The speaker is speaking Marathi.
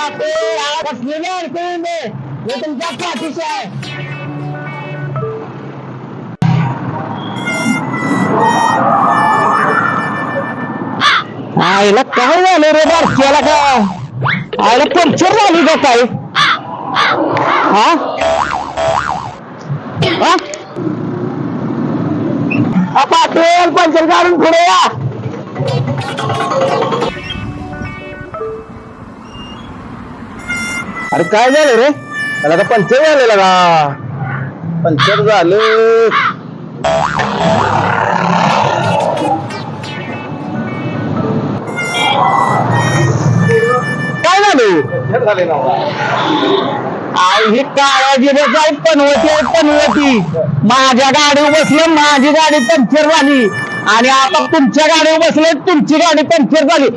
कसलेली अडचण नाही, मी तुमच्या पाठीशी आहे. आईला काय झालं रे बारक्याला? का आईला पंक्चर झाली का काय? हा पाटील पंक्चर काढून पुढे या. अरे काय झालं रे? त्याला का पंक्चर झालेला का? पंक्चर झालं. काय झालं? आई ही काळाची पनवती माझ्या गाडीवर बसलं, माझी गाडी पंक्चर झाली आणि आता तुमच्या गाडीवर बसले, तुमची गाडी पंक्चर झाली.